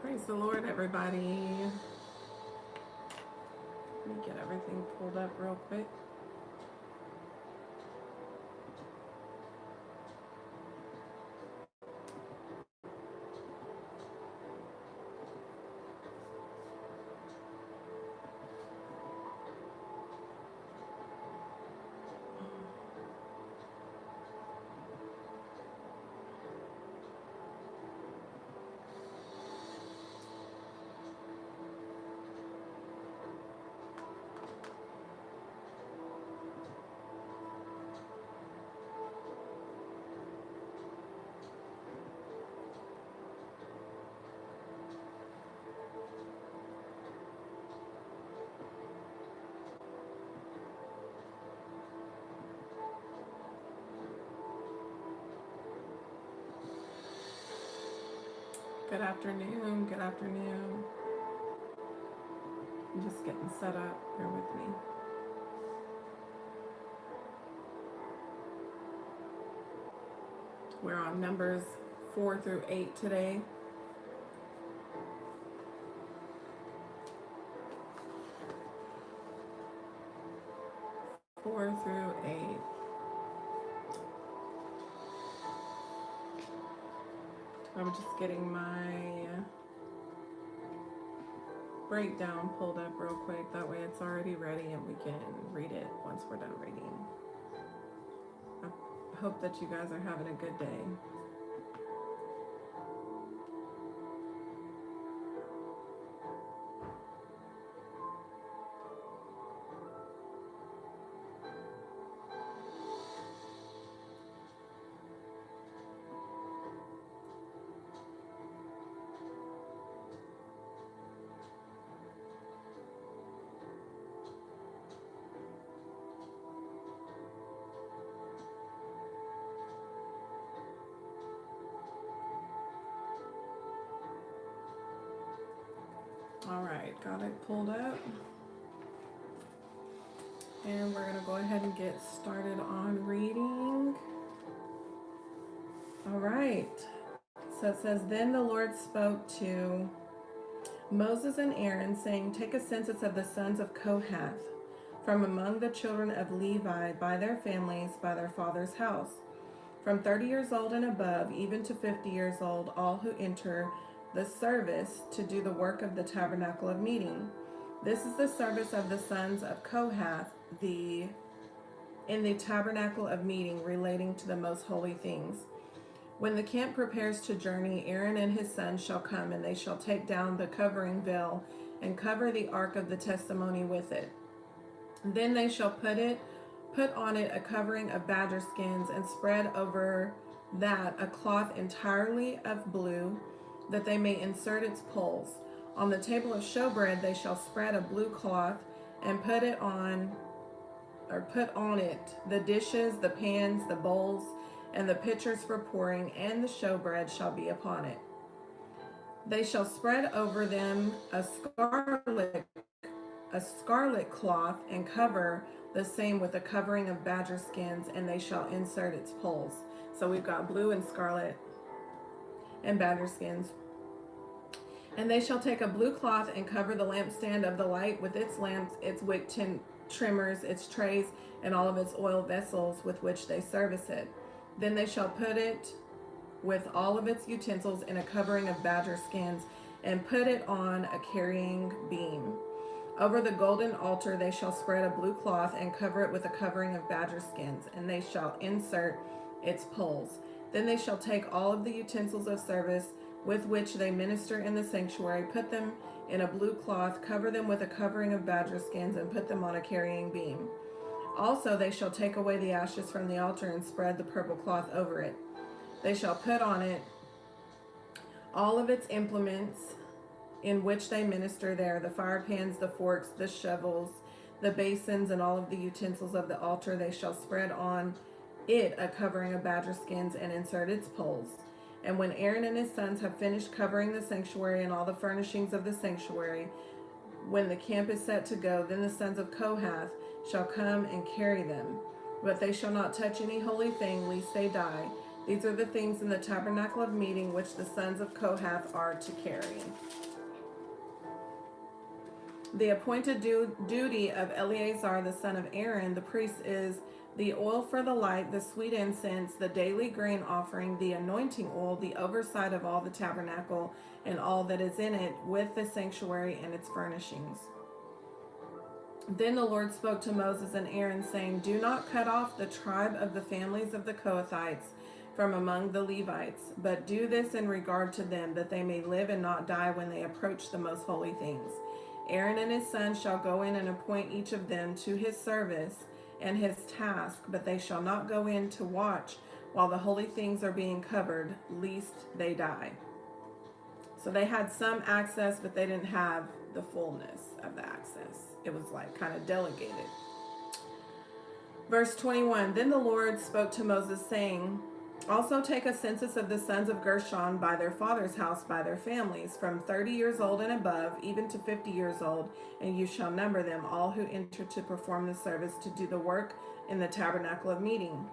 Praise the Lord, everybody. Let me get everything pulled up real quick. Good afternoon. Good afternoon. I'm just getting set up. Bear with me. We're on numbers 4 through 8 today. Four through 8. I'm just getting my breakdown pulled up real quick. That way it's already ready and we can read it once we're done reading. I hope that you guys are having a good day. All right, got it pulled up. And we're going to go ahead and get started on reading. All right. So it says, Then the Lord spoke to Moses and Aaron, saying, Take a census of the sons of Kohath from among the children of Levi by their families, by their father's house, from 30 years old and above, even to 50 years old, all who enter the service to do the work of the tabernacle of meeting. This is the service of the sons of Kohath in the tabernacle of meeting, relating to the most holy things. When the camp prepares to journey, Aaron and his sons shall come, and they shall take down the covering veil and cover the ark of the testimony with it. Then they shall put on it a covering of badger skins, and spread over that a cloth entirely of blue, that they may insert its poles. On the table of showbread they shall spread a blue cloth, and put on it the dishes, the pans, the bowls, and the pitchers for pouring, and the showbread shall be upon it. They shall spread over them a scarlet cloth, and cover the same with a covering of badger skins, and they shall insert its poles. So we've got blue and scarlet and badger skins. And they shall take a blue cloth and cover the lampstand of the light with its lamps, its wick trimmers, its trays, and all of its oil vessels with which they service it. Then they shall put it with all of its utensils in a covering of badger skins, and put it on a carrying beam. Over the golden altar they shall spread a blue cloth, and cover it with a covering of badger skins, and they shall insert its poles. Then they shall take all of the utensils of service with which they minister in the sanctuary, put them in a blue cloth, cover them with a covering of badger skins, and put them on a carrying beam. Also they shall take away the ashes from the altar, and spread the purple cloth over it. They shall put on it all of its implements in which they minister there, the fire pans, the forks, the shovels, the basins, and all of the utensils of the altar. They shall spread on it a covering of badger skins, and insert its poles. And when Aaron and his sons have finished covering the sanctuary and all the furnishings of the sanctuary, when the camp is set to go, then the sons of Kohath shall come and carry them. But they shall not touch any holy thing, lest they die. These are the things in the tabernacle of meeting which the sons of Kohath are to carry. The appointed duty of Eleazar, the son of Aaron, the priest, is the oil for the light, the sweet incense, the daily grain offering, the anointing oil, the oversight of all the tabernacle and all that is in it, with the sanctuary and its furnishings. Then the Lord spoke to Moses and Aaron, saying, Do not cut off the tribe of the families of the Kohathites from among the Levites, but do this in regard to them, that they may live and not die when they approach the most holy things. Aaron and his sons shall go in and appoint each of them to his service and his task, but they shall not go in to watch while the holy things are being covered, lest they die. So they had some access, but they didn't have the fullness of the access. It was like kind of delegated. Verse 21, Then the Lord spoke to Moses, saying, Also take a census of the sons of Gershon by their father's house, by their families, from 30 years old and above, even to 50 years old, and you shall number them, all who enter to perform the service, to do the work in the tabernacle of meeting.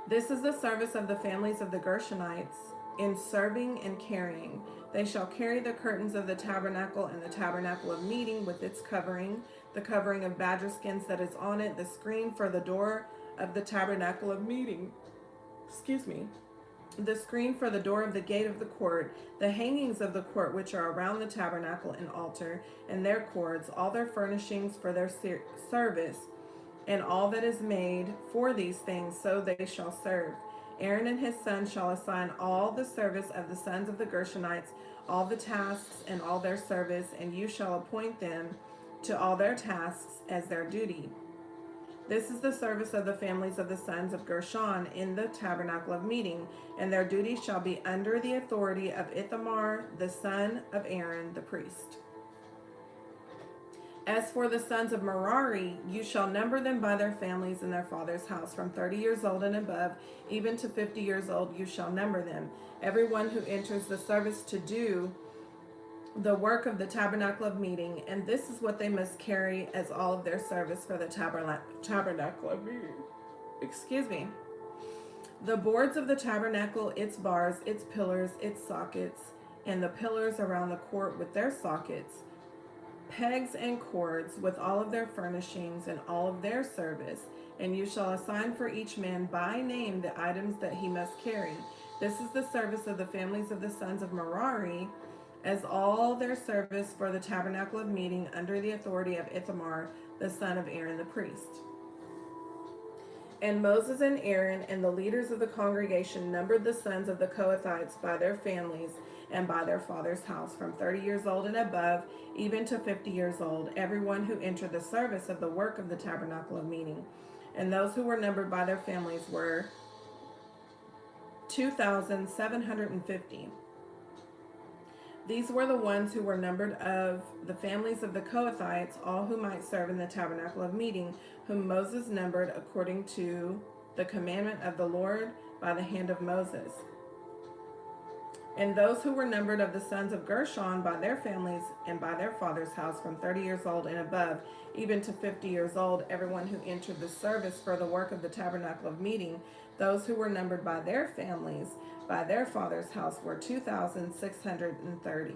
This is the service of the families of the Gershonites, in serving and carrying. They shall carry the curtains of the tabernacle and the tabernacle of meeting with its covering, the covering of badger skins that is on it, the screen for the door of the tabernacle of meeting. The screen for the door of the gate of the court, the hangings of the court which are around the tabernacle and altar, and their cords, all their furnishings for their service, and all that is made for these things, so they shall serve. Aaron and his sons shall assign all the service of the sons of the Gershonites, all the tasks and all their service, and you shall appoint them to all their tasks as their duty. This is the service of the families of the sons of Gershon in the tabernacle of meeting, and their duty shall be under the authority of Ithamar, the son of Aaron, the priest. As for the sons of Merari, you shall number them by their families in their father's house. From 30 years old and above, even to 50 years old, you shall number them. Everyone who enters the service to do the work of the tabernacle of meeting, and this is what they must carry as all of their service for the tabernacle of meeting. The boards of the tabernacle, its bars, its pillars, its sockets, and the pillars around the court with their sockets, pegs and cords with all of their furnishings and all of their service, and you shall assign for each man by name the items that he must carry. This is the service of the families of the sons of Merari, as all their service for the tabernacle of meeting under the authority of Ithamar, the son of Aaron the priest. And Moses and Aaron and the leaders of the congregation numbered the sons of the Kohathites by their families and by their father's house, from 30 years old and above, even to 50 years old, everyone who entered the service of the work of the tabernacle of meeting. And those who were numbered by their families were 2,750. These were the ones who were numbered of the families of the Kohathites, all who might serve in the tabernacle of meeting, whom Moses numbered according to the commandment of the Lord by the hand of Moses. And those who were numbered of the sons of Gershon by their families and by their father's house, from 30 years old and above, even to 50 years old, everyone who entered the service for the work of the tabernacle of meeting, those who were numbered by their families by their father's house were 2,630.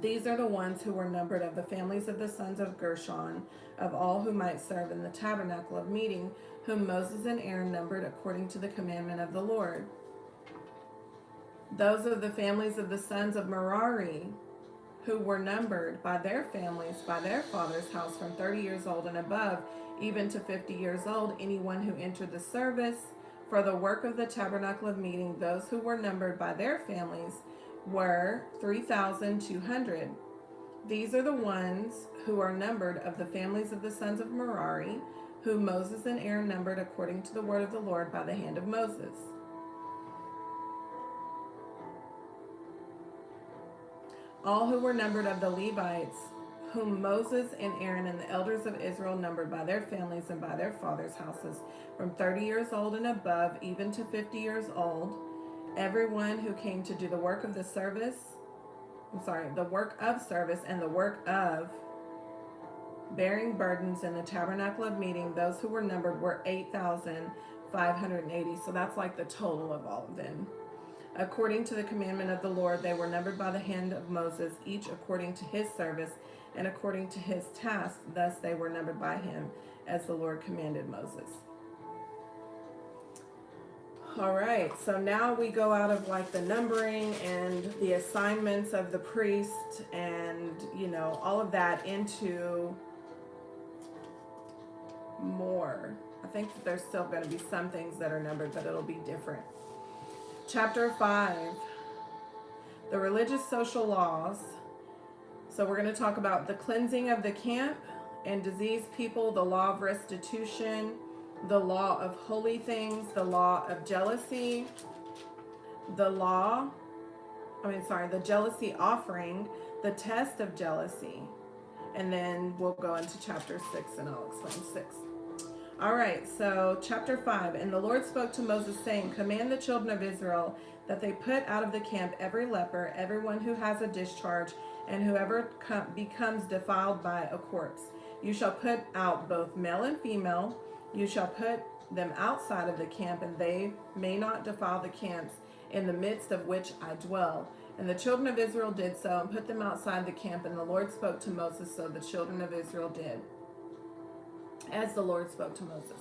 These are the ones who were numbered of the families of the sons of Gershon, of all who might serve in the tabernacle of meeting, whom Moses and Aaron numbered according to the commandment of the Lord. Those of the families of the sons of Merari, who were numbered by their families by their father's house, from 30 years old and above, even to 50 years old, anyone who entered the service for the work of the tabernacle of meeting, those who were numbered by their families were 3,200. These are the ones who are numbered of the families of the sons of Merari, whom Moses and Aaron numbered according to the word of the Lord by the hand of Moses. All who were numbered of the Levites, whom Moses and Aaron and the elders of Israel numbered by their families and by their fathers' houses, from 30 years old and above, even to 50 years old, everyone who came to do the work of service and the work of bearing burdens in the tabernacle of meeting, those who were numbered were 580. So that's like the total of all of them. According to the commandment of the Lord, they were numbered by the hand of Moses, each according to his service and according to his task. Thus they were numbered by him, as the Lord commanded Moses. All right, so now we go out of like the numbering and the assignments of the priest and, you know, all of that into more. I think that there's still going to be some things that are numbered, but it'll be different. Chapter 5, the religious social laws. So we're going to talk about the cleansing of the camp and diseased people, the law of restitution, the law of holy things, the law of jealousy, the jealousy offering, the test of jealousy. And then we'll go into chapter 6 and I'll explain 6. All right, so chapter 5. And the Lord spoke to Moses, saying, command the children of Israel that they put out of the camp every leper, everyone who has a discharge, and whoever becomes defiled by a corpse. You shall put out both male and female. You shall put them outside of the camp, and they may not defile the camps in the midst of which I dwell. And the children of Israel did so, and put them outside the camp. And the Lord spoke to Moses, so the children of Israel did, as the Lord spoke to Moses.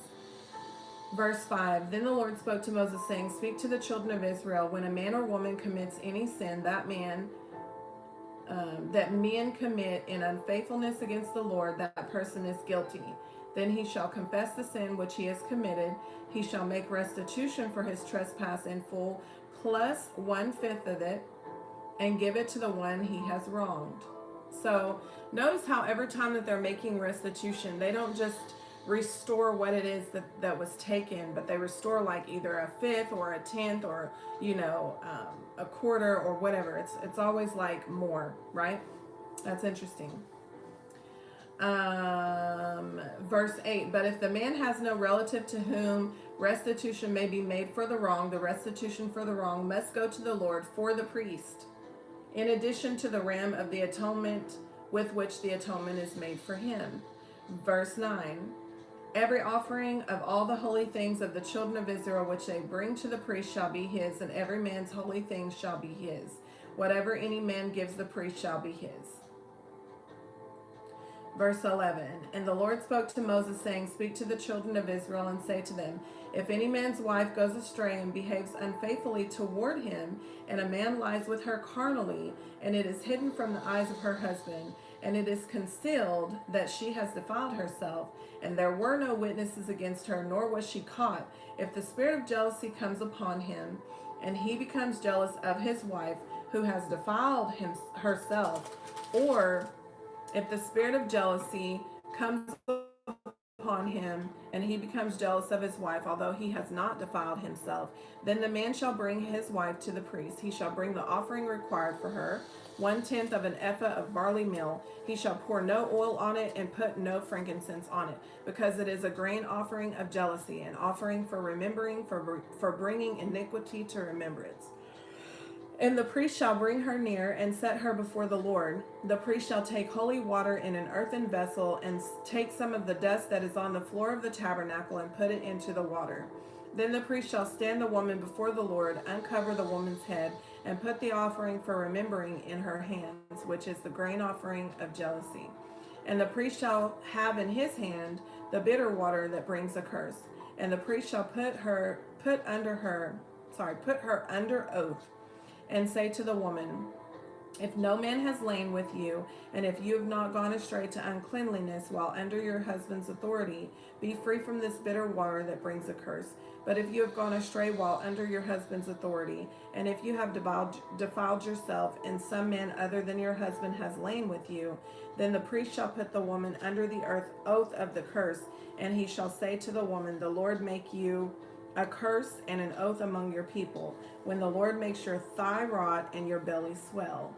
Verse 5, then the Lord spoke to Moses, saying, speak to the children of Israel, when a man or woman commits any sin, that men commit in unfaithfulness against the Lord, that person is guilty. Then he shall confess the sin which he has committed. He shall make restitution for his trespass in full, plus 1/5 of it, and give it to the one he has wronged. So notice how every time that they're making restitution, they don't just restore what it is that was taken, but they restore like either a 1/5 or a 1/10 or, you know, a 1/4 or whatever. It's always like more, right? That's interesting. Verse 8, but if the man has no relative to whom restitution may be made for the wrong, the restitution for the wrong must go to the Lord for the priest, in addition to the ram of the atonement with which the atonement is made for him. Verse 9, every offering of all the holy things of the children of Israel which they bring to the priest shall be his, and every man's holy things shall be his. Whatever any man gives the priest shall be his. Verse 11, and the Lord spoke to Moses, saying, speak to the children of Israel and say to them, if any man's wife goes astray and behaves unfaithfully toward him, and a man lies with her carnally, and it is hidden from the eyes of her husband, and it is concealed that she has defiled herself, and there were no witnesses against her, nor was she caught, if the spirit of jealousy comes upon him, and he becomes jealous of his wife who has defiled herself, or if the spirit of jealousy comes upon him and he becomes jealous of his wife, although he has not defiled himself, then the man shall bring his wife to the priest. He shall bring the offering required for her, 1/10 of an ephah of barley meal. He shall pour no oil on it and put no frankincense on it, because it is a grain offering of jealousy, an offering for remembering, for bringing iniquity to remembrance. And the priest shall bring her near and set her before the Lord. The priest shall take holy water in an earthen vessel and take some of the dust that is on the floor of the tabernacle and put it into the water. Then the priest shall stand the woman before the Lord, uncover the woman's head, and put the offering for remembering in her hands, which is the grain offering of jealousy. And the priest shall have in his hand the bitter water that brings a curse. And the priest shall put her under oath, and say to the woman, if no man has lain with you, and if you have not gone astray to uncleanliness while under your husband's authority, be free from this bitter water that brings a curse. But if you have gone astray while under your husband's authority, and if you have defiled yourself, and some man other than your husband has lain with you, then the priest shall put the woman under the oath of the curse, and he shall say to the woman, the Lord make you a curse and an oath among your people, when the Lord makes your thigh rot and your belly swell.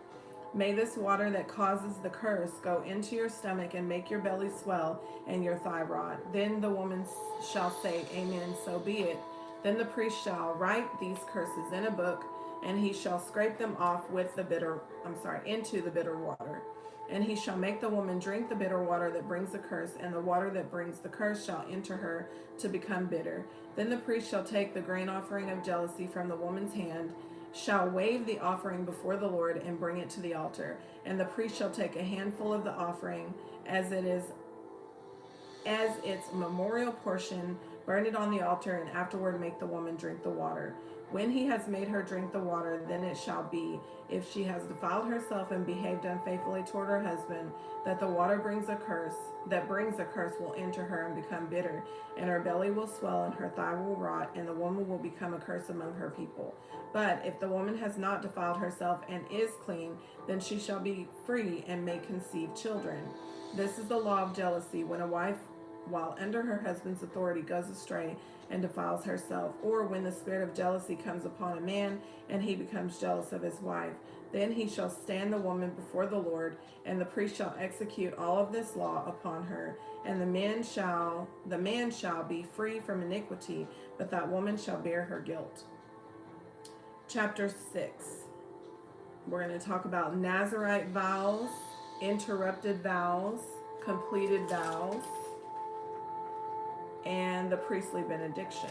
May this water that causes the curse go into your stomach and make your belly swell and your thigh rot. Then the woman shall say, amen, so be it. Then the priest shall write these curses in a book, and he shall scrape them off with into the bitter water. And he shall make the woman drink the bitter water that brings the curse, and the water that brings the curse shall enter her to become bitter. Then the priest shall take the grain offering of jealousy from the woman's hand, shall wave the offering before the Lord, and bring it to the altar. And the priest shall take a handful of the offering as its memorial portion, burn it on the altar, and afterward make the woman drink the water. When he has made her drink the water, then it shall be, if she has defiled herself and behaved unfaithfully toward her husband, that the water brings a curse will enter her and become bitter, and her belly will swell and her thigh will rot, and the woman will become a curse among her people. But if the woman has not defiled herself and is clean, then she shall be free and may conceive children. This is the law of jealousy, when a wife, while under her husband's authority, goes astray and defiles herself, or when the spirit of jealousy comes upon a man and he becomes jealous of his wife. Then he shall stand the woman before the Lord, and the priest shall execute all of this law upon her, and the man shall be free from iniquity, but that woman shall bear her guilt. Chapter 6. We're going to talk about Nazarite vows, interrupted vows, completed vows, and the priestly benediction.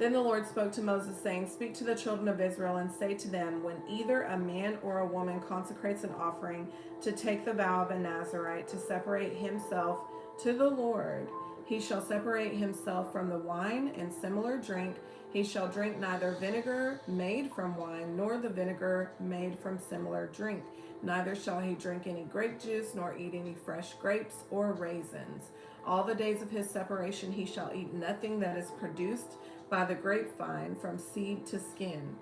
Then the Lord spoke to Moses, saying, Speak to the children of Israel and say to them, when either a man or a woman consecrates an offering to take the vow of a Nazarite to separate himself to the Lord, he shall separate himself from the wine and similar drink. He shall drink neither vinegar made from wine, nor the vinegar made from similar drink. Neither shall he drink any grape juice, nor eat any fresh grapes or raisins. All the days of his separation he shall eat nothing that is produced by the grapevine from seed to skin.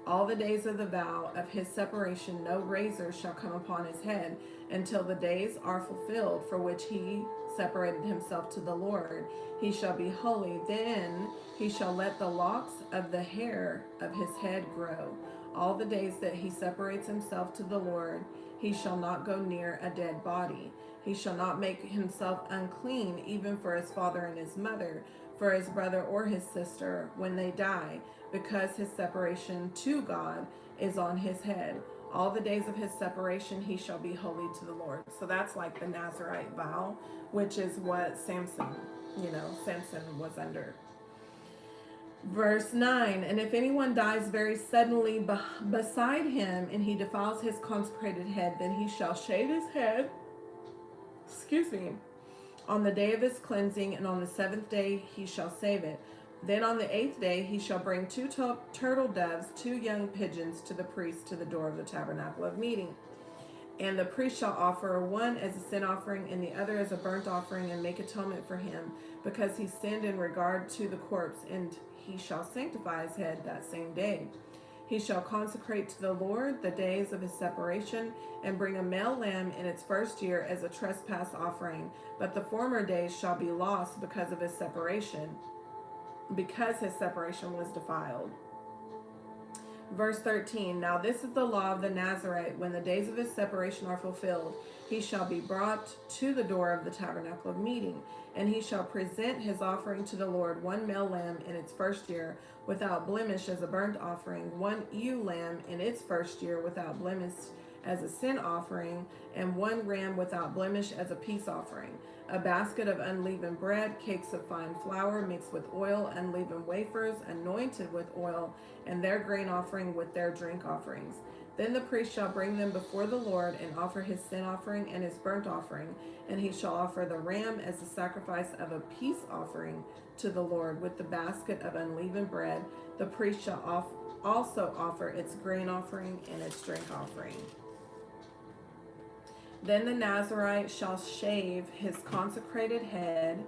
All the days of the vow of his separation no razor shall come upon his head until the days are fulfilled for which he separated himself to the Lord. He shall be holy. Then he shall let the locks of the hair of his head grow. All the days that he separates himself to the Lord, he shall not go near a dead body. He shall not make himself unclean, even for his father and his mother, for his brother or his sister when they die, because his separation to God is on his head. All the days of his separation he shall be holy to the Lord. So that's like the Nazarite vow, which is what Samson was under. Verse 9, and if anyone dies very suddenly beside him, and he defiles his consecrated head, then he shall shave his head, on the day of his cleansing, and on the 7th day he shall save it. Then on the 8th day he shall bring 2 turtle doves, 2 young pigeons to the priest to the door of the tabernacle of meeting. And the priest shall offer one as a sin offering and the other as a burnt offering, and make atonement for him, because he sinned in regard to the corpse, and he shall sanctify his head that same day. He shall consecrate to the Lord the days of his separation, and bring a male lamb in its first year as a trespass offering. But the former days shall be lost because his separation was defiled. Verse 13, now this is the law of the Nazarite. When the days of his separation are fulfilled, he shall be brought to the door of the tabernacle of meeting, and he shall present his offering to the Lord, 1 male lamb in its first year without blemish as a burnt offering, 1 ewe lamb in its first year without blemish as a sin offering, and 1 ram without blemish as a peace offering. A basket of unleavened bread, cakes of fine flour mixed with oil, unleavened wafers anointed with oil, and their grain offering with their drink offerings. Then the priest shall bring them before the Lord, and offer his sin offering and his burnt offering, and he shall offer the ram as the sacrifice of a peace offering to the Lord with the basket of unleavened bread. The priest shall also offer its grain offering and its drink offering. Then the Nazarite shall shave his consecrated head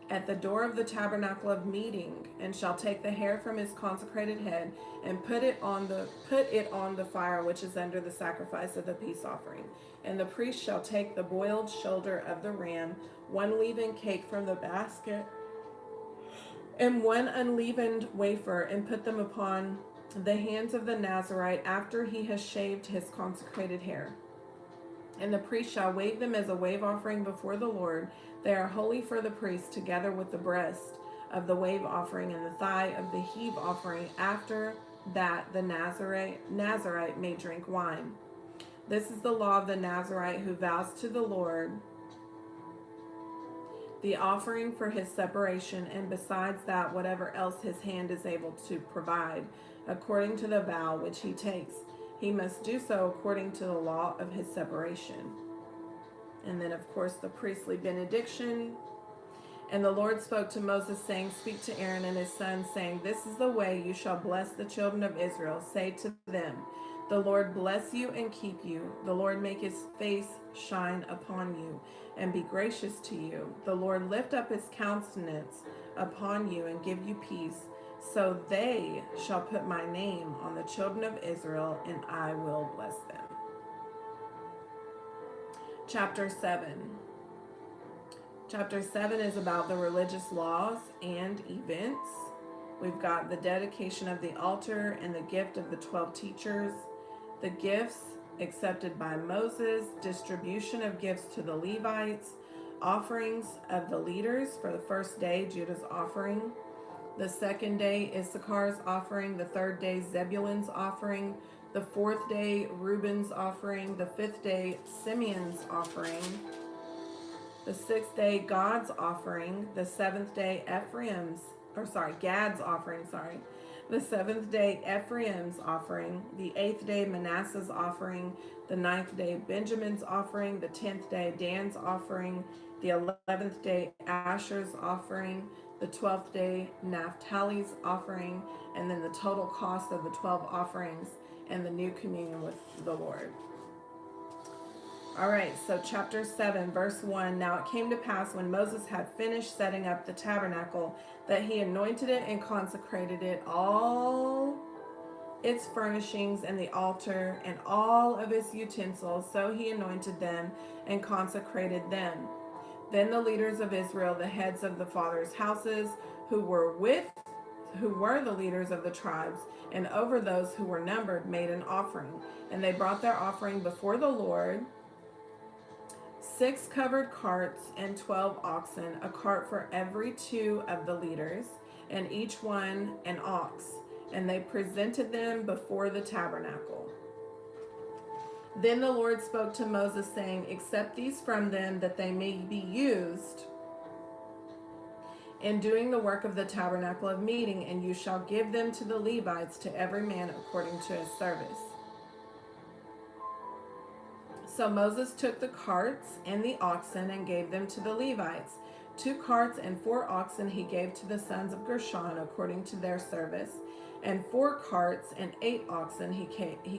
at the door of the tabernacle of meeting, and shall take the hair from his consecrated head and put it on the fire which is under the sacrifice of the peace offering. And the priest shall take the boiled shoulder of the ram, 1 leavened cake from the basket, and 1 unleavened wafer, and put them upon the hands of the Nazarite after he has shaved his consecrated hair. And the priest shall wave them as a wave offering before the Lord. They are holy for the priest, together with the breast of the wave offering and the thigh of the heave offering after that the Nazarite may drink wine. This is the law of the Nazarite who vows to the Lord the offering for his separation, and besides that, whatever else his hand is able to provide, according to the vow which he takes. He must do so according to the law of his separation. And then, of course, the priestly benediction. And the Lord spoke to Moses, saying, Speak to Aaron and his sons, saying, This is the way you shall bless the children of Israel. Say to them, The Lord bless you and keep you. The Lord make his face shine upon you and be gracious to you. The Lord lift up his countenance upon you and give you peace. So they shall put my name on the children of Israel, and I will bless them. Chapter 7. Chapter 7 is about the religious laws and events. We've got the dedication of the altar and the gift of the 12 teachers, the gifts accepted by Moses, distribution of gifts to the Levites, offerings of the leaders. For the first day, Judah's offering. The second day, Issachar's offering. The third day, Zebulun's offering. The fourth day, Reuben's offering. The fifth day, Simeon's offering. The sixth day, God's offering. The seventh day, Gad's offering, The seventh day, Ephraim's offering. The eighth day, Manasseh's offering. The ninth day, Benjamin's offering. The 10th day, Dan's offering. The 11th day, Asher's offering. The 12th day, Naphtali's offering. And then the total cost of the 12 offerings and the new communion with the Lord. All right, so chapter 7, verse 1. Now it came to pass when Moses had finished setting up the tabernacle that he anointed it and consecrated it, all its furnishings and the altar and all of its utensils. So he anointed them and consecrated them. Then the leaders of Israel, the heads of the fathers' houses, who were the leaders of the tribes, and over those who were numbered, made an offering. And they brought their offering before the Lord, 6 covered carts and 12 oxen, a cart for every 2 of the leaders, and each one an ox. And they presented them before the tabernacle. Then the Lord spoke to Moses, saying, Accept these from them, that they may be used in doing the work of the tabernacle of meeting, and you shall give them to the Levites, to every man according to his service. So Moses took the carts and the oxen and gave them to the Levites. 2 carts and 4 oxen he gave to the sons of Gershon according to their service, and 4 carts and 8 oxen he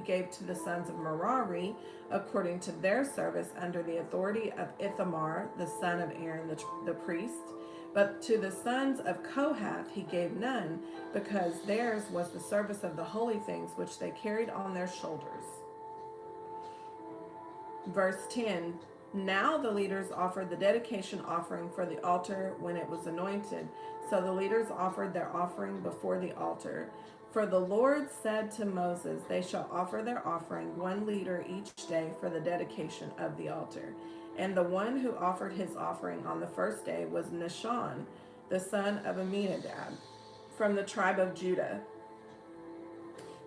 gave to the sons of Merari according to their service, under the authority of Ithamar, the son of Aaron the priest. But to the sons of Kohath he gave none, because theirs was the service of the holy things which they carried on their shoulders. Verse 10, Now the leaders offered the dedication offering for the altar when it was anointed. So the leaders offered their offering before the altar. For the Lord said to Moses, They shall offer their offering 1 liter each day for the dedication of the altar. And the one who offered his offering on the first day was Nahshon, the son of Amminadab, from the tribe of Judah.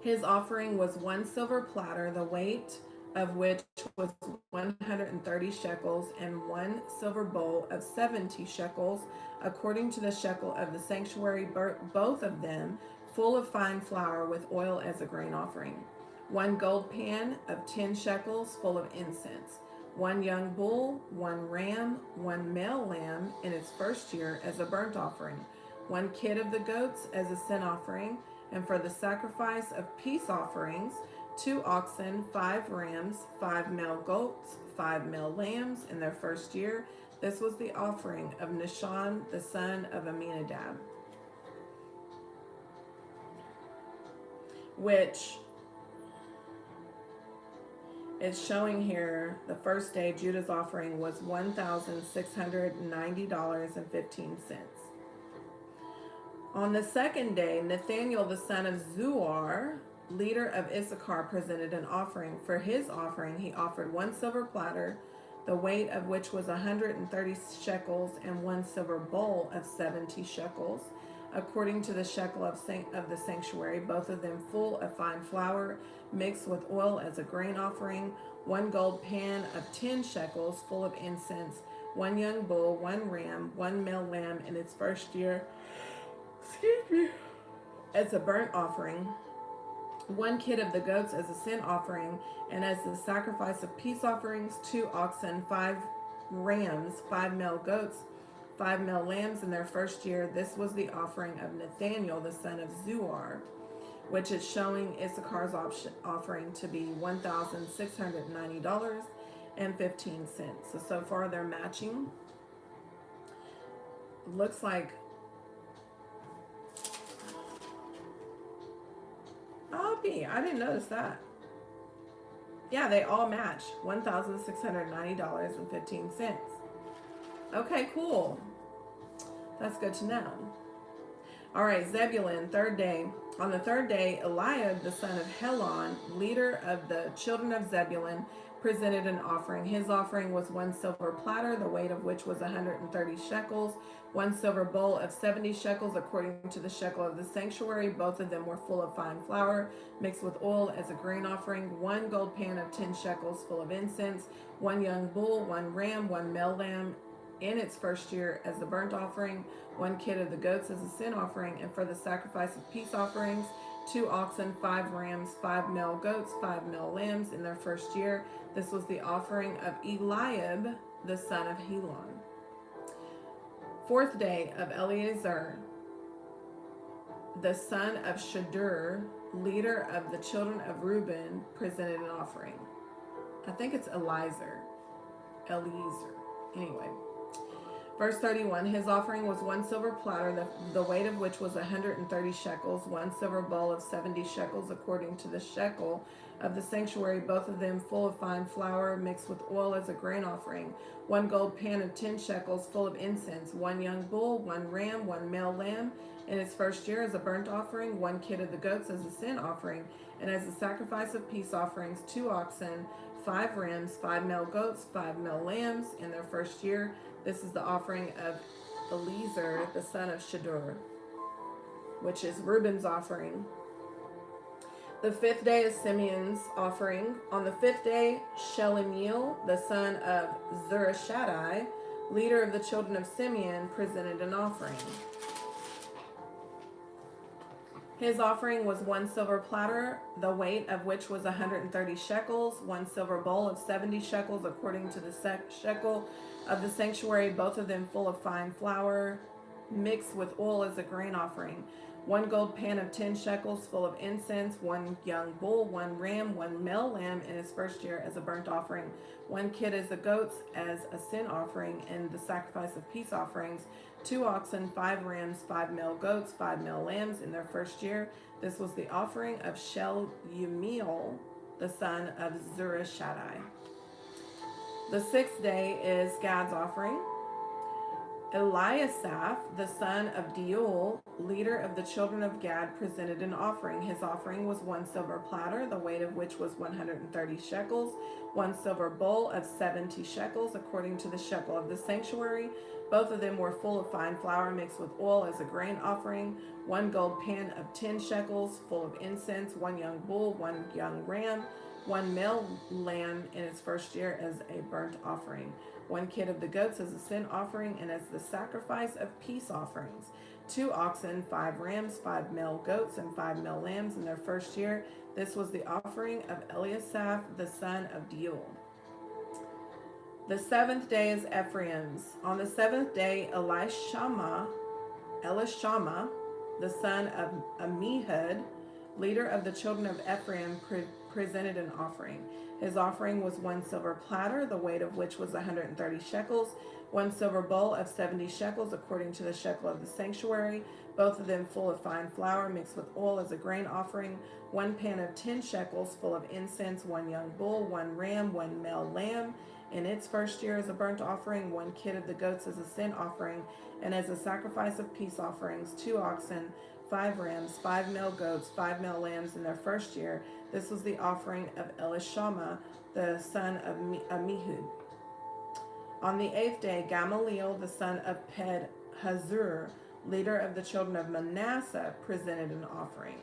His offering was 1 silver platter, the weight of which was 130 shekels, and 1 silver bowl of 70 shekels, according to the shekel of the sanctuary, both of them full of fine flour with oil as a grain offering. 1 gold pan of 10 shekels full of incense. 1 young bull, 1 ram, 1 male lamb in its first year as a burnt offering. 1 kid of the goats as a sin offering. And for the sacrifice of peace offerings, 2 oxen, 5 rams, 5 male goats, 5 male lambs in their first year. This was the offering of Nahshon, the son of Amminadab, which is showing here. The first day, Judah's offering was $1,690.15. On the second day, Nathaniel, the son of Zuar, leader of Issachar, presented an offering. For his offering, he offered 1 silver platter, the weight of which was 130 shekels, and 1 silver bowl of 70 shekels, according to the shekel of the sanctuary, both of them full of fine flour, mixed with oil as a grain offering, 1 gold pan of 10 shekels full of incense, 1 young bull, 1 ram, 1 male lamb in its first year, as a burnt offering, 1 kid of the goats as a sin offering, and as the sacrifice of peace offerings, 2 oxen, 5 rams, 5 male goats, 5 male lambs in their first year. This was the offering of Nathaniel, the son of Zuar, which is showing Issachar's offering to be $1,690.15. So far they're matching. Looks like, I didn't notice that. Yeah, they all match $1,690.15. Okay, cool. That's good to know. All right, Zebulun, third day. On the third day, Eliab, the son of Helon, leader of the children of Zebulun, presented an offering. His offering was 1 silver platter, the weight of which was 130 shekels, 1 silver bowl of 70 shekels, according to the shekel of the sanctuary. Both of them were full of fine flour, mixed with oil as a grain offering, 1 gold pan of 10 shekels full of incense, 1 young bull, 1 ram, 1 male lamb in its first year as the burnt offering, 1 kid of the goats as a sin offering, and for the sacrifice of peace offerings, 2 oxen, 5 rams, 5 male goats, 5 male lambs in their first year. This was the offering of Eliab, the son of Helon. Fourth day of Eleazar, the son of Shadur, leader of the children of Reuben, presented an offering. I think it's Eliezer. Anyway. Verse 31, his offering was 1 silver platter, the weight of which was 130 shekels, 1 silver bowl of 70 shekels, according to the shekel of the sanctuary, both of them full of fine flour, mixed with oil as a grain offering, 1 gold pan of 10 shekels full of incense, 1 young bull, 1 ram, 1 male lamb in its first year as a burnt offering, 1 kid of the goats as a sin offering, and as a sacrifice of peace offerings, 2 oxen, 5 rams, 5 male goats, 5 male lambs in their first year. This is the offering of Eliezer, the son of Shadur, which is Reuben's offering. The 5th day is Simeon's offering. On the 5th day, Shelemiel, the son of Zurishaddai, leader of the children of Simeon, presented an offering. His offering was 1 silver platter, the weight of which was 130 shekels, 1 silver bowl of 70 shekels, according to the shekel of the sanctuary, both of them full of fine flour, mixed with oil as a grain offering, 1 gold pan of 10 shekels full of incense, 1 young bull, 1 ram, 1 male lamb in his first year as a burnt offering, 1 kid as the goats as a sin offering, and the sacrifice of peace offerings, 2 oxen, 5 rams, 5 male goats, 5 male lambs in their first year. This was the offering of Shelumiel, the son of Zurishaddai. The 6th day is Gad's offering. Eliasaph, the son of Deuel, leader of the children of Gad, presented an offering. His offering was 1 silver platter, the weight of which was 130 shekels, 1 silver bowl of 70 shekels, according to the shekel of the sanctuary. Both of them were full of fine flour mixed with oil as a grain offering, 1 gold pan of 10 shekels full of incense, 1 young bull, 1 young ram, 1 male lamb in its first year as a burnt offering, 1 kid of the goats as a sin offering, and as the sacrifice of peace offerings, 2 oxen, 5 rams, 5 male goats, and 5 male lambs in their first year. This was the offering of Eliasaph, the son of Deuel. The 7th day is Ephraim's. On the 7th day, Elishama, the son of Ammihud, leader of the children of Ephraim, presented an offering. His offering was 1 silver platter, the weight of which was 130 shekels, 1 silver bowl of 70 shekels, according to the shekel of the sanctuary, both of them full of fine flour mixed with oil as a grain offering, 1 pan of 10 shekels full of incense, 1 young bull, 1 ram, 1 male lamb in its first year as a burnt offering, 1 kid of the goats as a sin offering, and as a sacrifice of peace offerings, 2 oxen, 5 rams, 5 male goats, 5 male lambs in their first year. This was the offering of Elishama, the son of Ammihud. On the 8th day, Gamaliel, the son of Pedhazur, leader of the children of Manasseh, presented an offering.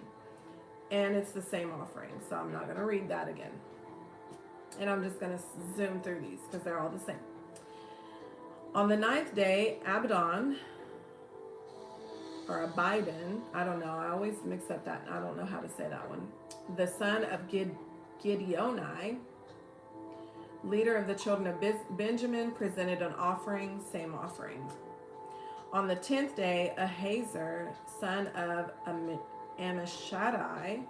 And it's the same offering, so I'm not going to read that again. And I'm just going to zoom through these because they're all the same. On the 9th day, Abidon, or Abidon, I don't know, I always mix up that, I don't know how to say that one. The son of Gideoni, leader of the children of Benjamin, presented an offering, same offering. On the 10th day, Ahazer, son of Ammishaddai,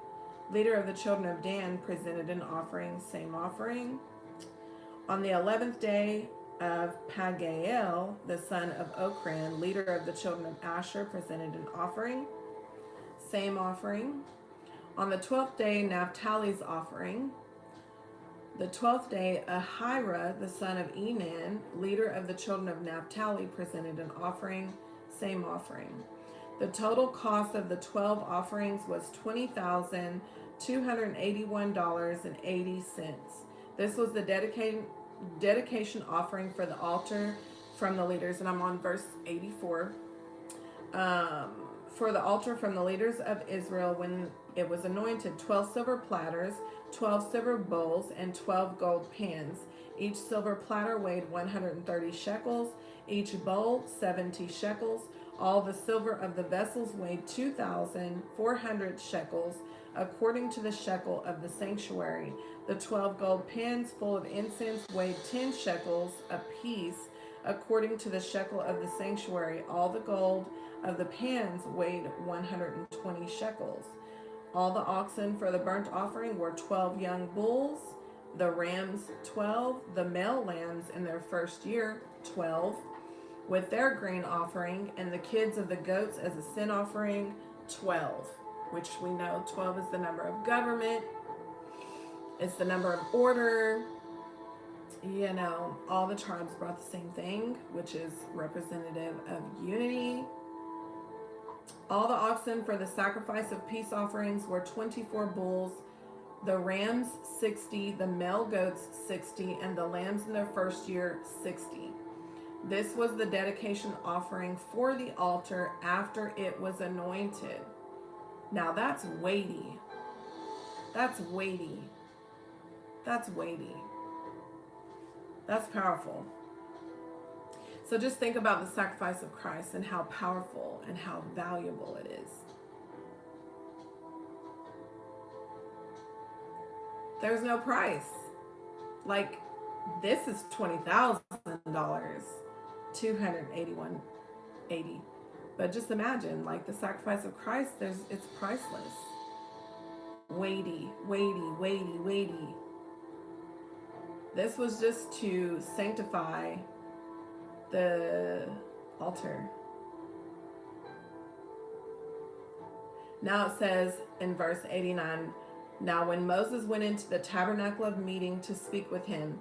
leader of the children of Dan, presented an offering, same offering. On the 11th day of Pagael, the son of Okran, leader of the children of Asher, presented an offering, same offering. On the 12th day, Naphtali's offering. The 12th day, Ahira, the son of Enan, leader of the children of Naphtali, presented an offering, same offering. The total cost of the 12 offerings was $20,281.80. This was the dedication offering for the altar from the leaders, and I'm on verse 84. For the altar from the leaders of Israel when it was anointed, 12 silver platters, 12 silver bowls, and 12 gold pans. Each silver platter weighed 130 shekels, each bowl 70 shekels. All the silver of the vessels weighed 2,400 shekels, according to the shekel of the sanctuary. The 12 gold pans full of incense weighed 10 shekels apiece, according to the shekel of the sanctuary. All the gold of the pans weighed 120 shekels. All the oxen for the burnt offering were 12 young bulls, the rams 12, the male lambs in their first year 12, with their grain offering, and the kids of the goats as a sin offering 12, which we know 12 is the number of government, it's the number of order. You know, all the tribes brought the same thing, which is representative of unity. All the oxen for the sacrifice of peace offerings were 24 bulls, the rams 60, the male goats 60, and the lambs in their first year 60. This was the dedication offering for the altar after it was anointed. Now that's weighty. That's weighty. That's weighty. That's powerful. So just think about the sacrifice of Christ and how powerful and how valuable it is. There's no price. Like, this is $20,000, $281.80. But just imagine, like, the sacrifice of Christ, it's priceless. Weighty, weighty, weighty, weighty. This was just to sanctify the altar. Now it says in verse 89, now when Moses went into the tabernacle of meeting to speak with him,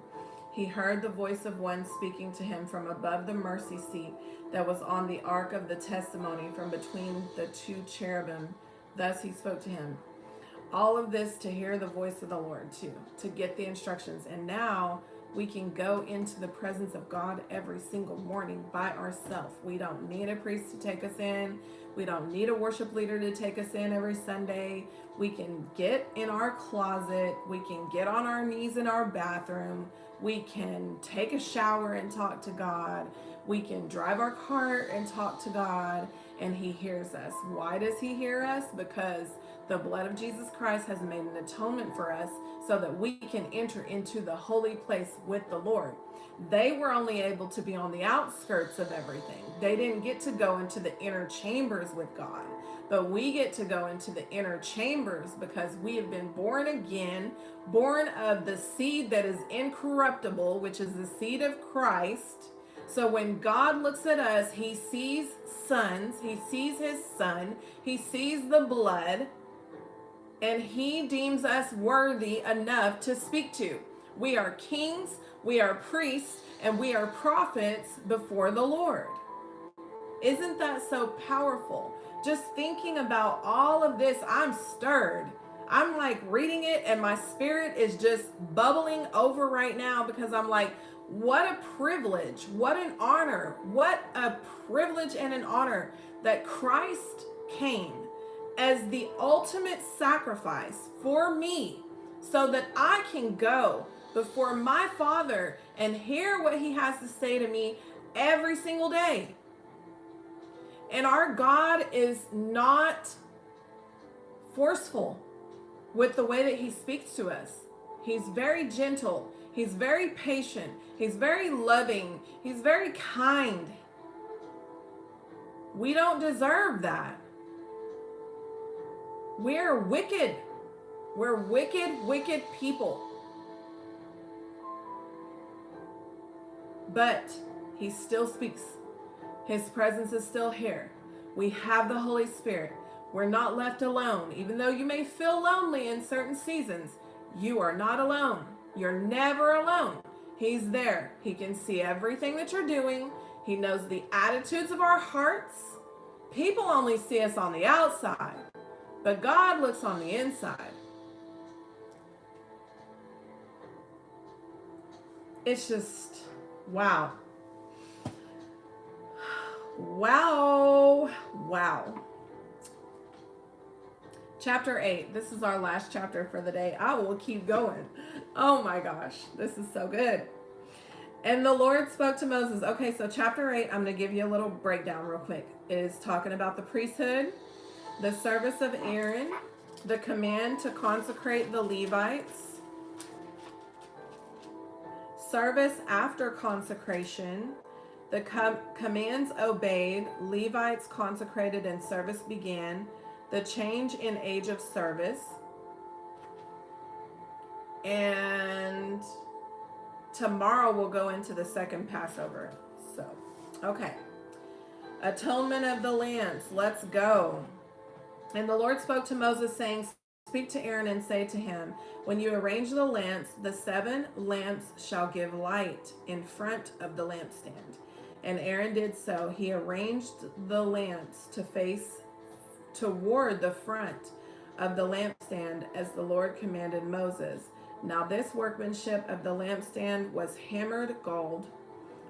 he heard the voice of one speaking to him from above the mercy seat that was on the ark of the testimony from between the two cherubim. Thus he spoke to him. All of this to hear the voice of the Lord too, to get the instructions. And now we can go into the presence of God every single morning by ourselves. We don't need a priest to take us in. We don't need a worship leader to take us in every Sunday. We can get in our closet. We can get on our knees in our bathroom. We can take a shower and talk to God. We can drive our car and talk to God, and he hears us. Why does he hear us? Because the blood of Jesus Christ has made an atonement for us so that we can enter into the holy place with the Lord. They were only able to be on the outskirts of everything. They didn't get to go into the inner chambers with God. But we get to go into the inner chambers because we have been born again, born of the seed that is incorruptible, which is the seed of Christ. So when God looks at us, he sees sons, he sees his son, he sees the blood, and he deems us worthy enough to speak to. We are kings, we are priests, and we are prophets before the Lord. Isn't that so powerful? Just thinking about all of this, I'm stirred. I'm like reading it and my spirit is just bubbling over right now because I'm like, What a privilege, what an honor, what a privilege and an honor that Christ came as the ultimate sacrifice for me so that I can go before my Father and hear what he has to say to me every single day. And our God is not forceful with the way that he speaks to us. He's very gentle. He's very patient. He's very loving. He's very kind. We don't deserve that. We're wicked. We're wicked, wicked people. But he still speaks. His presence is still here. We have the Holy Spirit. We're not left alone. Even though you may feel lonely in certain seasons, you are not alone. You're never alone. He's there. He can see everything that you're doing. He knows the attitudes of our hearts. People only see us on the outside, but God looks on the inside. It's just, wow. Wow. Wow. Chapter 8. This is our last chapter for the day. I will keep going. Oh my gosh. This is so good. And the Lord spoke to Moses. Okay, so chapter 8, I'm going to give you a little breakdown real quick. It is talking about the priesthood, the service of Aaron, the command to consecrate the Levites, service after consecration, the commands obeyed, Levites consecrated and service began, the change in age of service, and tomorrow we'll go into the second Passover. So, okay. Atonement of the lamps. Let's go. And the Lord spoke to Moses, saying, speak to Aaron and say to him, when you arrange the lamps, the 7 lamps shall give light in front of the lampstand. And Aaron did so. He arranged the lamps to face toward the front of the lampstand as the Lord commanded Moses. Now this workmanship of the lampstand was hammered gold.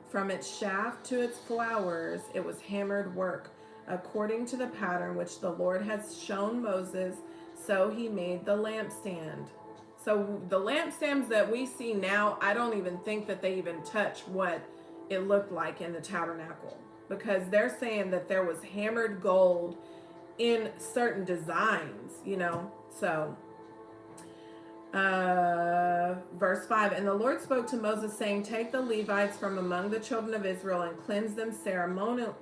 From its shaft to its flowers, it was hammered work, according to the pattern which the Lord has shown Moses. So he made the lampstand. So the lampstands that we see now, I don't even think that they even touch what it looked like in the tabernacle, because they're saying that there was hammered gold in certain designs, you know. So verse 5, and the Lord spoke to Moses, saying, take the Levites from among the children of Israel and cleanse them ceremonially.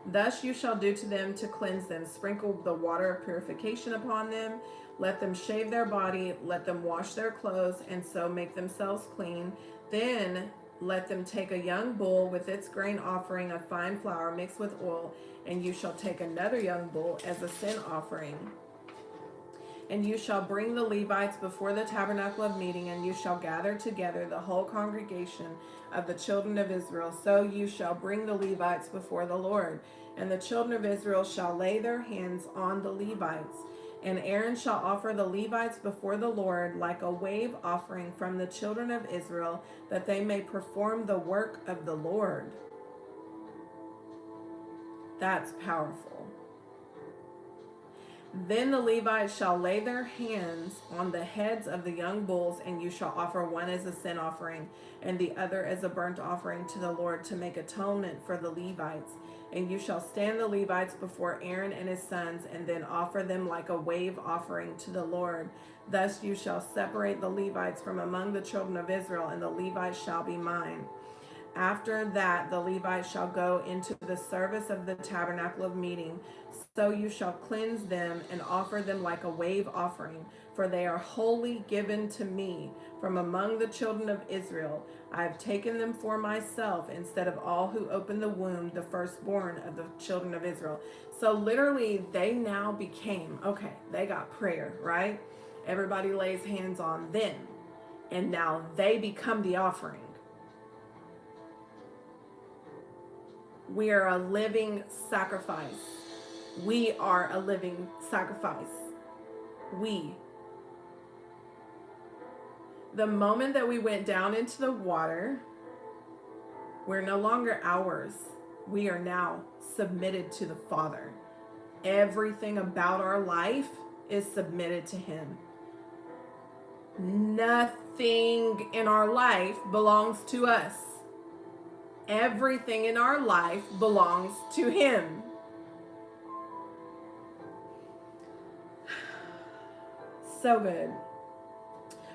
Thus you shall do to them to cleanse them. Sprinkle the water of purification upon them. Let them shave their body. Let them wash their clothes, and so make themselves clean. Then let them take a young bull with its grain offering of fine flour mixed with oil, and you shall take another young bull as a sin offering. And you shall bring the Levites before the tabernacle of meeting, and you shall gather together the whole congregation of the children of Israel. So you shall bring the Levites before the Lord. And the children of Israel shall lay their hands on the Levites. And Aaron shall offer the Levites before the Lord like a wave offering from the children of Israel, that they may perform the work of the Lord. That's powerful. Then the Levites shall lay their hands on the heads of the young bulls, and you shall offer one as a sin offering and the other as a burnt offering to the Lord, to make atonement for the Levites. And you shall stand the Levites before Aaron and his sons, and then offer them like a wave offering to the Lord. Thus you shall separate the Levites from among the children of Israel, and the Levites shall be mine. After that, the Levites shall go into the service of the tabernacle of meeting. So you shall cleanse them and offer them like a wave offering, for they are wholly given to me from among the children of Israel. I have taken them for myself instead of all who open the womb, the firstborn of the children of Israel. So literally, they now became, okay, they got prayer, right? Everybody lays hands on them, and now they become the offering. We are a living sacrifice. We are a living sacrifice. The moment that we went down into the water, we're no longer ours. We are now submitted to the Father. Everything about our life is submitted to Him. Nothing in our life belongs to us. Everything in our life belongs to Him. So good.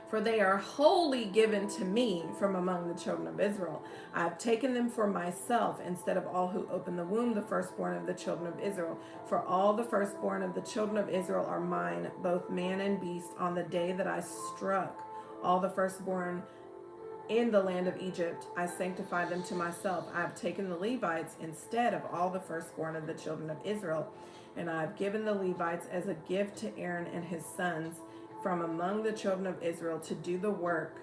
For they are wholly given to me from among the children of Israel. I have taken them for myself instead of all who open the womb, the firstborn of the children of Israel. For all the firstborn of the children of Israel are mine, both man and beast, on the day that I struck all the firstborn in the land of Egypt. I sanctified them to myself. I have taken the Levites instead of all the firstborn of the children of Israel, and I have given the Levites as a gift to Aaron and his sons from among the children of Israel to do the work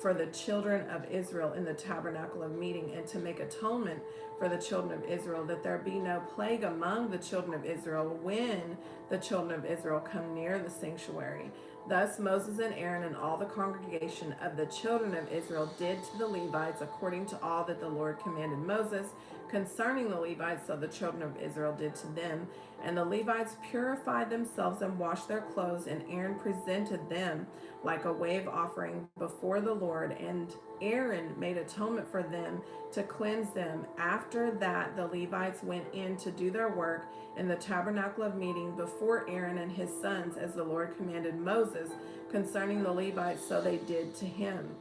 for the children of Israel in the tabernacle of meeting, and to make atonement for the children of Israel, that there be no plague among the children of Israel when the children of Israel come near the sanctuary. Thus Moses and Aaron and all the congregation of the children of Israel did to the Levites according to all that the Lord commanded Moses concerning the Levites, so the children of Israel did to them. And the Levites purified themselves and washed their clothes, and Aaron presented them like a wave offering before the Lord, and Aaron made atonement for them to cleanse them. After that, the Levites went in to do their work in the tabernacle of meeting before Aaron and his sons, as the Lord commanded Moses concerning the Levites, so they did to him.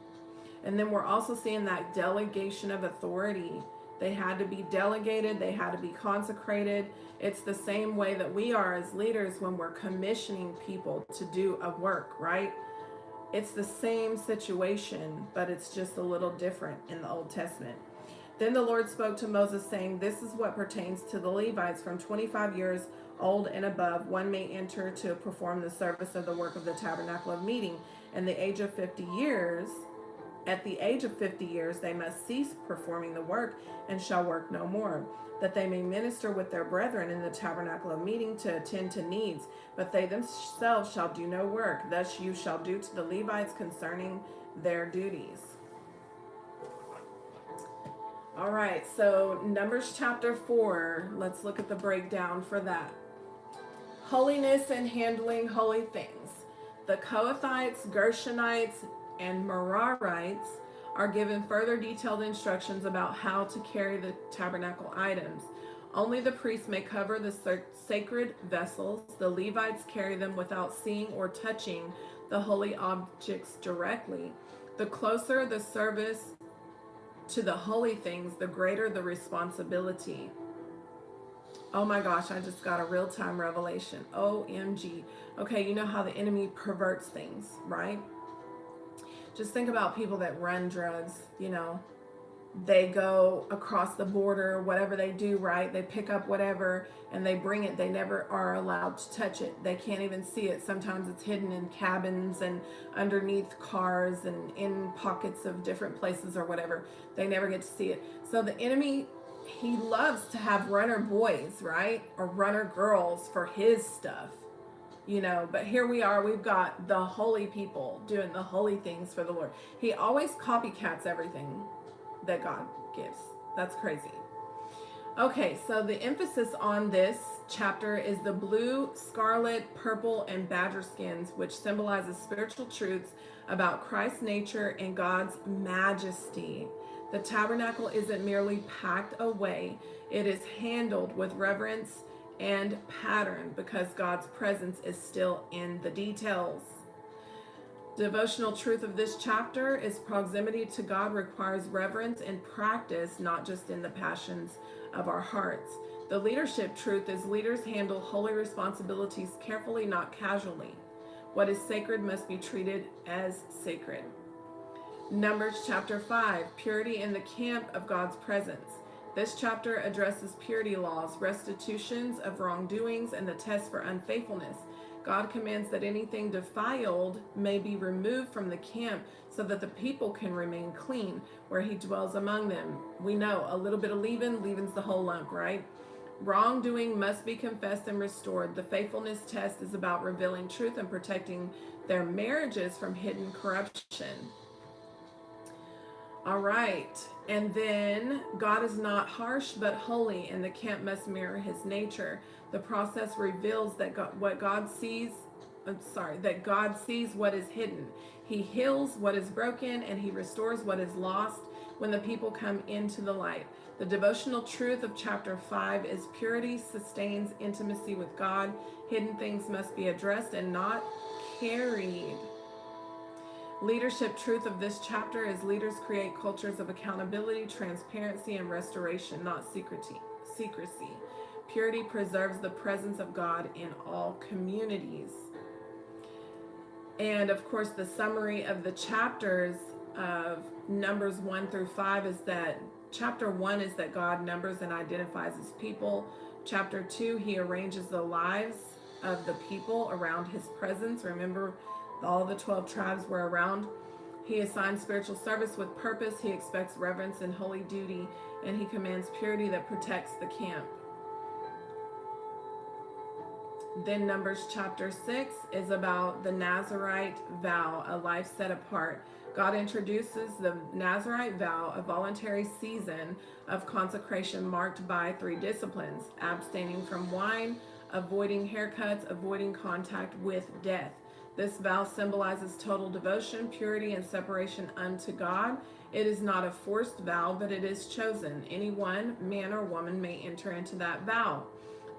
And then we're also seeing that delegation of authority. They had to be delegated, they had to be consecrated. It's the same way that we are as leaders when we're commissioning people to do a work, right? It's the same situation, but it's just a little different in the Old Testament. Then the Lord spoke to Moses, saying, this is what pertains to the Levites. From 25 years old and above, one may enter to perform the service of the work of the tabernacle of meeting. And the age of 50 years, at the age of 50 years, they must cease performing the work and shall work no more, that they may minister with their brethren in the tabernacle of meeting to attend to needs, but they themselves shall do no work. Thus you shall do to the Levites concerning their duties. All right, so Numbers chapter 4, let's look at the breakdown for that. Holiness and handling holy things. The Kohathites, Gershonites, and Merarites are given further detailed instructions about how to carry the tabernacle items. Only the priests may cover the sacred vessels. The Levites carry them without seeing or touching the holy objects directly. The closer the service to the holy things, the greater the responsibility. Oh my gosh, I just got a real-time revelation. OMG. Okay, you know how the enemy perverts things, right? Just think about people that run drugs, you know, they go across the border, whatever they do, right? They pick up whatever and they bring it. They never are allowed to touch it. They can't even see it. Sometimes it's hidden in cabins and underneath cars and in pockets of different places or whatever. They never get to see it. So the enemy, he loves to have runner boys, right? Or runner girls for his stuff. You know, but here we are, we've got the holy people doing the holy things for the Lord. He always copycats everything that God gives. That's crazy. Okay, so the emphasis on this chapter is the blue, scarlet, purple, and badger skins, which symbolizes spiritual truths about Christ's nature and God's majesty. The tabernacle isn't merely packed away, it is handled with reverence and pattern because God's presence is still in the details. Devotional truth of this chapter is proximity to God requires reverence and practice, not just in the passions of our hearts. The leadership truth is leaders handle holy responsibilities carefully, not casually. What is sacred must be treated as sacred. Numbers chapter 5, purity in the camp of God's presence. This chapter addresses purity laws, restitutions of wrongdoings, and the test for unfaithfulness. God commands that anything defiled may be removed from the camp so that the people can remain clean where he dwells among them. We know a little bit of leaven, leaven's the whole lump, right? Wrongdoing must be confessed and restored. The faithfulness test is about revealing truth and protecting their marriages from hidden corruption. All right. And then God is not harsh but holy, and the camp must mirror his nature. The process reveals that God sees what is hidden. He heals what is broken and he restores what is lost when the people come into the light. The devotional truth of chapter 5 is purity sustains intimacy with God. Hidden things must be addressed and not carried. Leadership truth of this chapter is leaders create cultures of accountability, transparency, and restoration, not secrecy. Purity preserves the presence of God in all communities. And of course, the summary of the chapters of Numbers 1 through 5 is that chapter 1 is that God numbers and identifies his people. Chapter 2, he arranges the lives of the people around his presence. Remember, all the 12 tribes were around. He assigns spiritual service with purpose. He expects reverence and holy duty, and he commands purity that protects the camp. Then Numbers chapter 6 is about the Nazarite vow, a life set apart. God introduces the Nazarite vow, a voluntary season of consecration marked by 3 disciplines: abstaining from wine, avoiding haircuts, avoiding contact with death. This vow symbolizes total devotion, purity, and separation unto God. It is not a forced vow, but it is chosen. Anyone, man or woman, may enter into that vow.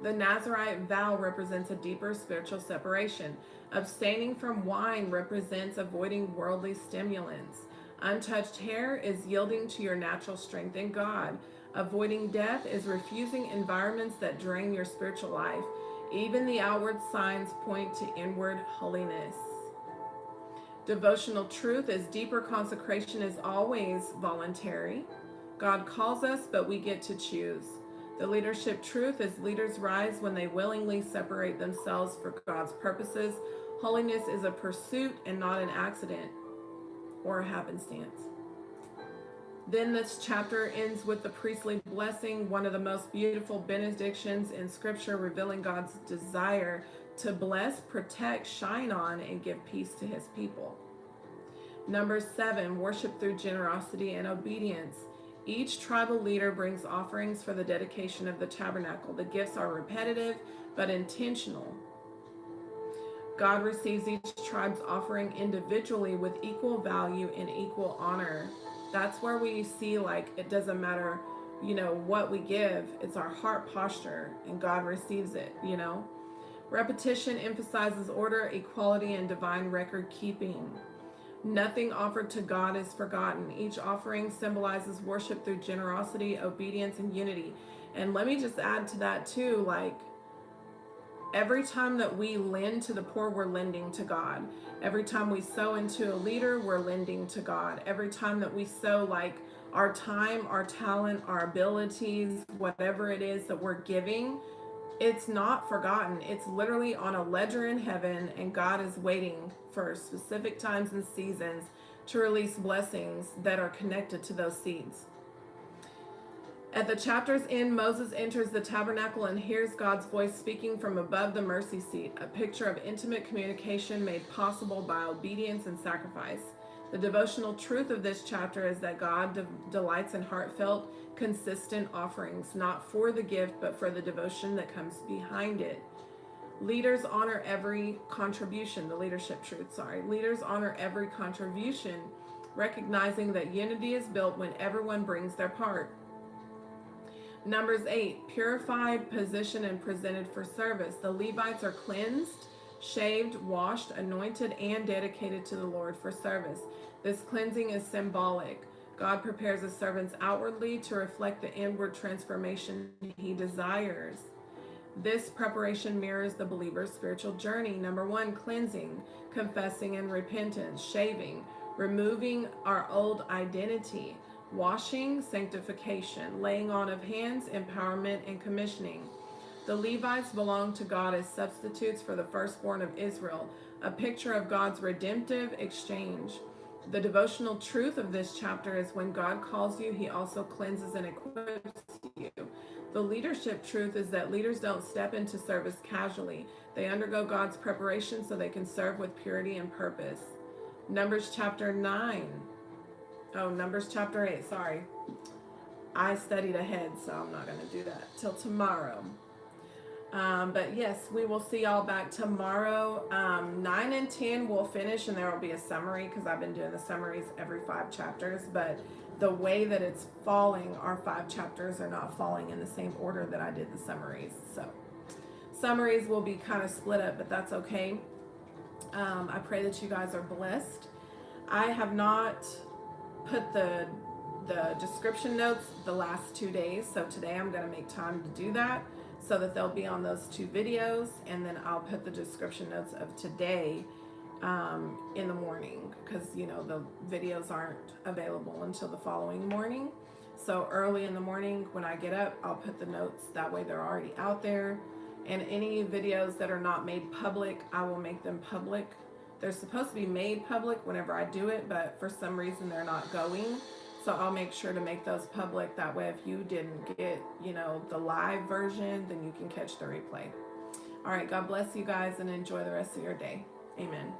The Nazarite vow represents a deeper spiritual separation. Abstaining from wine represents avoiding worldly stimulants. Untouched hair is yielding to your natural strength in God. Avoiding death is refusing environments that drain your spiritual life. Even the outward signs point to inward holiness. Devotional truth is deeper consecration is always voluntary. God calls us, but we get to choose. The leadership truth is leaders rise when they willingly separate themselves for God's purposes. Holiness is a pursuit and not an accident or a happenstance. Then this chapter ends with the priestly blessing, one of the most beautiful benedictions in Scripture, revealing God's desire to bless, protect, shine on, and give peace to his people. Number 7, worship through generosity and obedience. Each tribal leader brings offerings for the dedication of the tabernacle. The gifts are repetitive but intentional. God receives each tribe's offering individually with equal value and equal honor. That's where we see, like, it doesn't matter, what we give. It's our heart posture, and God receives it, Repetition emphasizes order, equality, and divine record keeping. Nothing offered to God is forgotten. Each offering symbolizes worship through generosity, obedience, and unity. And let me just add to that too, like, every time that we lend to the poor, we're lending to God. Every time we sow into a leader, we're lending to God. Every time that we sow, like, our time, our talent, our abilities, whatever it is that we're giving, it's not forgotten. It's literally on a ledger in heaven, and God is waiting for specific times and seasons to release blessings that are connected to those seeds. At the chapter's end, Moses enters the tabernacle and hears God's voice speaking from above the mercy seat, a picture of intimate communication made possible by obedience and sacrifice. The devotional truth of this chapter is that God delights in heartfelt, consistent offerings, not for the gift, but for the devotion that comes behind it. Leaders honor every contribution, the leadership truth, Leaders honor every contribution, recognizing that unity is built when everyone brings their part. Numbers 8, purified, positioned, and presented for service. The Levites are cleansed, shaved, washed, anointed, and dedicated to the Lord for service. This cleansing is symbolic. God prepares his servants outwardly to reflect the inward transformation he desires. This preparation mirrors the believer's spiritual journey. Number 1, cleansing, confessing and repentance, shaving, removing our old identity, washing, sanctification, laying on of hands, empowerment, and commissioning. The Levites belong to God as substitutes for the firstborn of Israel, a picture of God's redemptive exchange. The devotional truth of this chapter is when God calls you, he also cleanses and equips you. The leadership truth is that leaders don't step into service casually. They undergo God's preparation so they can serve with purity and purpose. Numbers chapter 9. Oh, Numbers chapter 8, sorry. I studied ahead, so I'm not going to do that till tomorrow. But yes, we will see y'all back tomorrow. 9 and 10 will finish, and there will be a summary because I've been doing the summaries every 5 chapters. But the way that it's falling, our 5 chapters are not falling in the same order that I did the summaries. So summaries will be kind of split up, but that's okay. I pray that you guys are blessed. I have not put the description notes the last 2 days, so today I'm going to make time to do that so that they'll be on those 2 videos, and then I'll put the description notes of today in the morning, because you know the videos aren't available until the following morning. So early in the morning when I get up, I'll put the notes, that way they're already out there. And any videos that are not made public, I will make them public. They're supposed to be made public whenever I do it, but for some reason they're not going. So I'll make sure to make those public. That way, if you didn't get, you know, the live version, then you can catch the replay. All right, God bless you guys and enjoy the rest of your day. Amen.